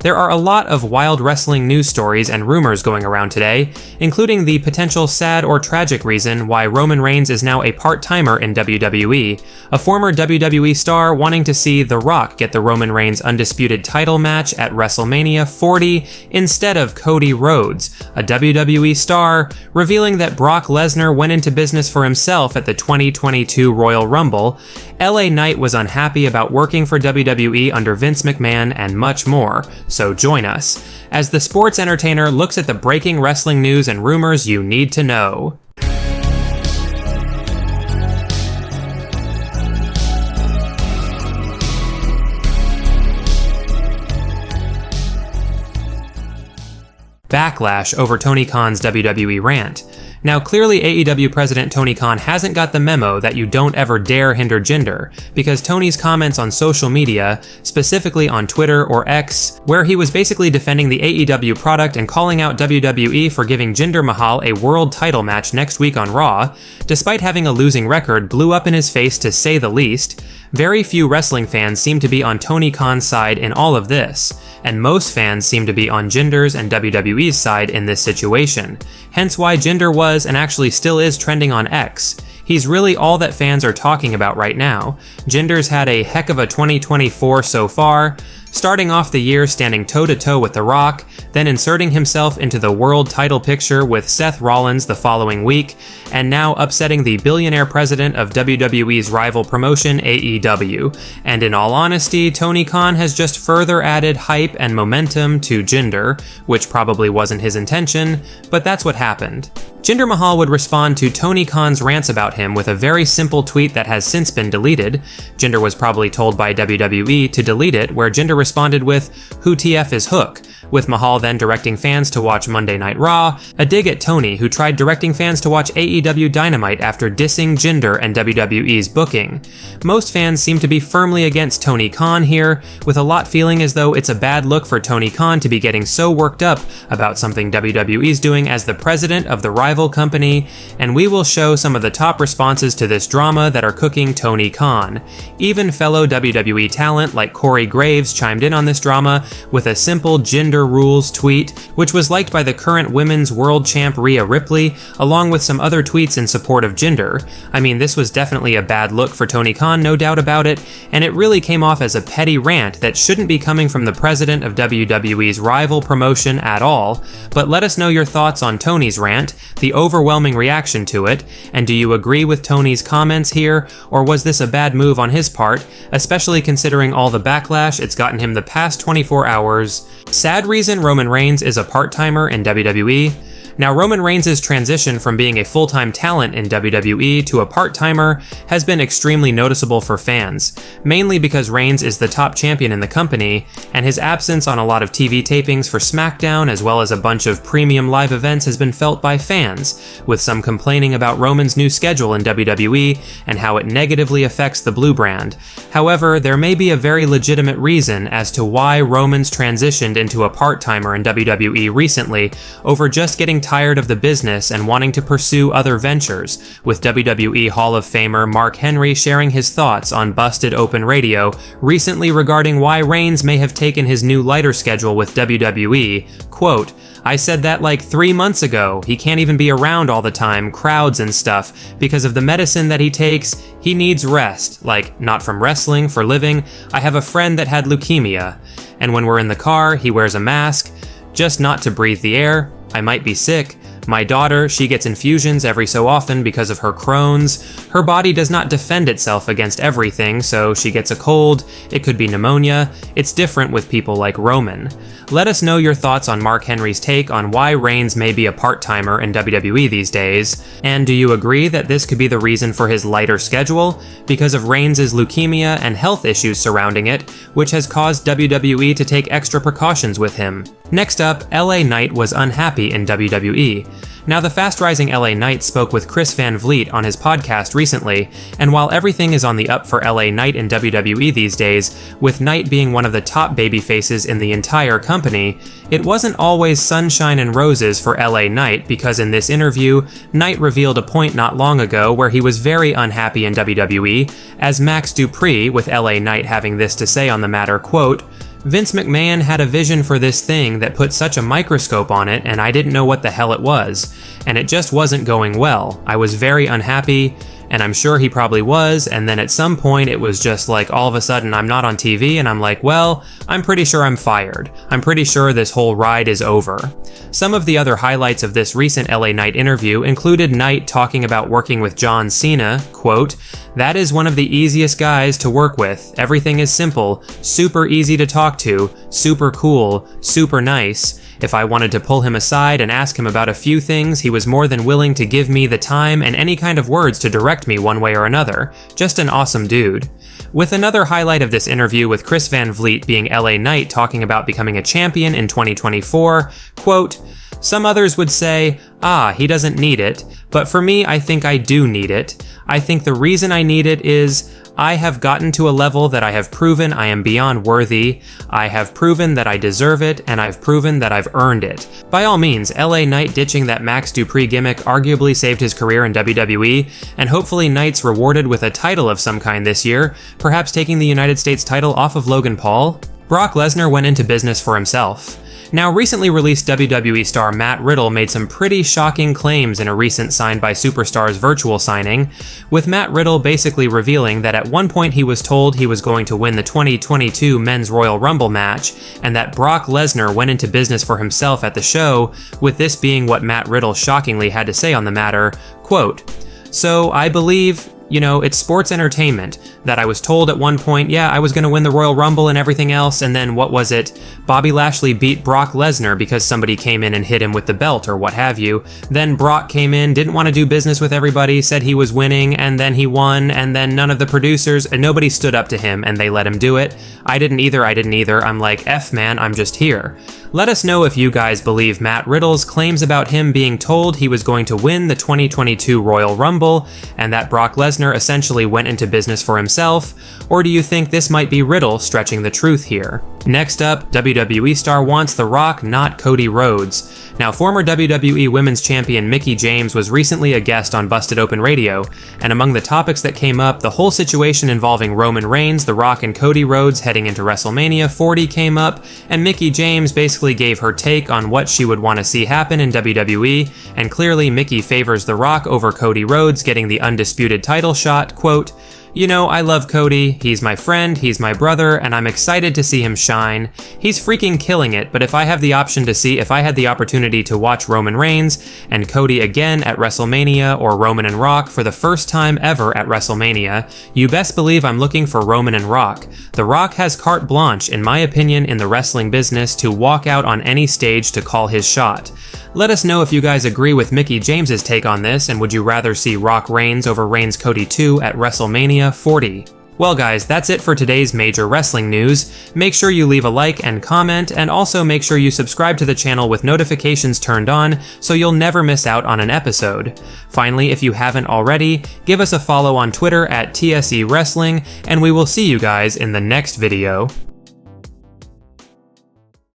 There are a lot of wild wrestling news stories and rumors going around today, including the potential sad or tragic reason why Roman Reigns is now a part-timer in WWE, a former WWE star wanting to see The Rock get the Roman Reigns undisputed title match at WrestleMania 40 instead of Cody Rhodes, a WWE star, revealing that Brock Lesnar went into business for himself at the 2022 Royal Rumble, LA Knight was unhappy about working for WWE under Vince McMahon, and much more. So join us as the Sports Entertainer looks at the breaking wrestling news and rumors you need to know. Backlash over Tony Khan's WWE rant. Now, clearly AEW President Tony Khan hasn't got the memo that you don't ever dare hinder Jinder, because Tony's comments on social media, specifically on Twitter or X, where he was basically defending the AEW product and calling out WWE for giving Jinder Mahal a world title match next week on Raw, despite having a losing record, blew up in his face to say the least. Very few wrestling fans seem to be on Tony Khan's side in all of this, and most fans seem to be on Jinder's and WWE's side in this situation, hence why Jinder was and actually still is trending on X. He's really all that fans are talking about right now. Jinder's had a heck of a 2024 so far, starting off the year standing toe-to-toe with The Rock, then inserting himself into the world title picture with Seth Rollins the following week, and now upsetting the billionaire president of WWE's rival promotion, AEW. And in all honesty, Tony Khan has just further added hype and momentum to Jinder, which probably wasn't his intention, but that's what happened. Jinder Mahal would respond to Tony Khan's rants about him with a very simple tweet that has since been deleted. Jinder was probably told by WWE to delete it, where Jinder responded with, "Who TF is Hook?" with Mahal then directing fans to watch Monday Night Raw, a dig at Tony, who tried directing fans to watch AEW Dynamite after dissing Jinder and WWE's booking. Most fans seem to be firmly against Tony Khan here, with a lot feeling as though it's a bad look for Tony Khan to be getting so worked up about something WWE's doing as the president of the rival company, and we will show some of the top responses to this drama that are cooking Tony Khan. Even fellow WWE talent like Corey Graves chimed in on this drama with a simple Jinder rules tweet, which was liked by the current women's world champ Rhea Ripley, along with some other tweets in support of Jinder. I mean, this was definitely a bad look for Tony Khan, no doubt about it, and it really came off as a petty rant that shouldn't be coming from the president of WWE's rival promotion at all. But let us know your thoughts on Tony's rant, the overwhelming reaction to it, and do you agree with Tony's comments here, or was this a bad move on his part, especially considering all the backlash it's gotten him the past 24 hours? Sad reason Roman Reigns is a part-timer in WWE. Now, Roman Reigns' transition from being a full-time talent in WWE to a part-timer has been extremely noticeable for fans, mainly because Reigns is the top champion in the company, and his absence on a lot of TV tapings for SmackDown as well as a bunch of premium live events has been felt by fans, with some complaining about Roman's new schedule in WWE and how it negatively affects the blue brand. However, there may be a very legitimate reason as to why Roman's transitioned into a part-timer in WWE recently over just getting tired of the business and wanting to pursue other ventures, with WWE Hall of Famer Mark Henry sharing his thoughts on Busted Open Radio recently regarding why Reigns may have taken his new lighter schedule with WWE. Quote, "I said that like 3 months ago. He can't even be around all the time, crowds and stuff, because of the medicine that he takes. He needs rest, like not from wrestling, for living. I have a friend that had leukemia. And when we're in the car, he wears a mask, just not to breathe the air. I might be sick. My daughter, she gets infusions every so often because of her Crohn's. Her body does not defend itself against everything, so she gets a cold. It could be pneumonia. It's different with people like Roman." Let us know your thoughts on Mark Henry's take on why Reigns may be a part-timer in WWE these days. And do you agree that this could be the reason for his lighter schedule? Because of Reigns' leukemia and health issues surrounding it, which has caused WWE to take extra precautions with him. Next up, LA Knight was unhappy in WWE. Now, the fast-rising LA Knight spoke with Chris Van Vliet on his podcast recently, and while everything is on the up for LA Knight in WWE these days, with Knight being one of the top babyfaces in the entire company, it wasn't always sunshine and roses for LA Knight, because in this interview, Knight revealed a point not long ago where he was very unhappy in WWE, as Max Dupree, with LA Knight having this to say on the matter, quote, Vince McMahon had a vision for this thing that put such a microscope on it, and I didn't know what the hell it was, and it just wasn't going well. I was very unhappy, and I'm sure he probably was, and then at some point it was just like all of a sudden I'm not on TV and I'm like, well, I'm pretty sure I'm fired. I'm pretty sure this whole ride is over. Some of the other highlights of this recent LA Knight interview included Knight talking about working with John Cena, quote, "That is one of the easiest guys to work with. Everything is simple, super easy to talk to, super cool, super nice. If I wanted to pull him aside and ask him about a few things, he was more than willing to give me the time and any kind of words to direct me one way or another. Just an awesome dude." With another highlight of this interview with Chris Van Vliet being LA Knight talking about becoming a champion in 2024, quote, "Some others would say, he doesn't need it, but for me, I think I do need it. I think the reason I need it is I have gotten to a level that I have proven I am beyond worthy, I have proven that I deserve it, and I've proven that I've earned it." By all means, LA Knight ditching that Max Dupree gimmick arguably saved his career in WWE, and hopefully Knight's rewarded with a title of some kind this year, perhaps taking the United States title off of Logan Paul. Brock Lesnar went into business for himself. Now, recently released WWE star Matt Riddle made some pretty shocking claims in a recent Signed by Superstars virtual signing, with Matt Riddle basically revealing that at one point he was told he was going to win the 2022 Men's Royal Rumble match, and that Brock Lesnar went into business for himself at the show, with this being what Matt Riddle shockingly had to say on the matter, quote, "So I believe, it's sports entertainment, that I was told at one point, yeah, I was going to win the Royal Rumble and everything else, and then what was it? Bobby Lashley beat Brock Lesnar because somebody came in and hit him with the belt or what have you. Then Brock came in, didn't want to do business with everybody, said he was winning, and then he won, and then none of the producers, and nobody stood up to him and they let him do it. I didn't either. I'm like, F man, I'm just here." Let us know if you guys believe Matt Riddle's claims about him being told he was going to win the 2022 Royal Rumble and that Brock Lesnar essentially went into business for himself, or do you think this might be Riddle stretching the truth here? Next up, WWE star wants The Rock, not Cody Rhodes. Now, former WWE Women's Champion Mickie James was recently a guest on Busted Open Radio, and among the topics that came up, the whole situation involving Roman Reigns, The Rock, and Cody Rhodes heading into WrestleMania 40 came up, and Mickie James basically gave her take on what she would want to see happen in WWE, and clearly Mickie favors The Rock over Cody Rhodes getting the undisputed title shot, quote, "I love Cody, he's my friend, he's my brother, and I'm excited to see him shine. He's freaking killing it, but if I had the opportunity to watch Roman Reigns and Cody again at WrestleMania or Roman and Rock for the first time ever at WrestleMania, you best believe I'm looking for Roman and Rock. The Rock has carte blanche, in my opinion, in the wrestling business to walk out on any stage to call his shot." Let us know if you guys agree with Mickie James's take on this, and would you rather see Rock Reigns over Reigns Cody 2 at WrestleMania 40? Well guys, that's it for today's major wrestling news. Make sure you leave a like and comment, and also make sure you subscribe to the channel with notifications turned on so you'll never miss out on an episode. Finally, if you haven't already, give us a follow on Twitter at TSE Wrestling, and we will see you guys in the next video.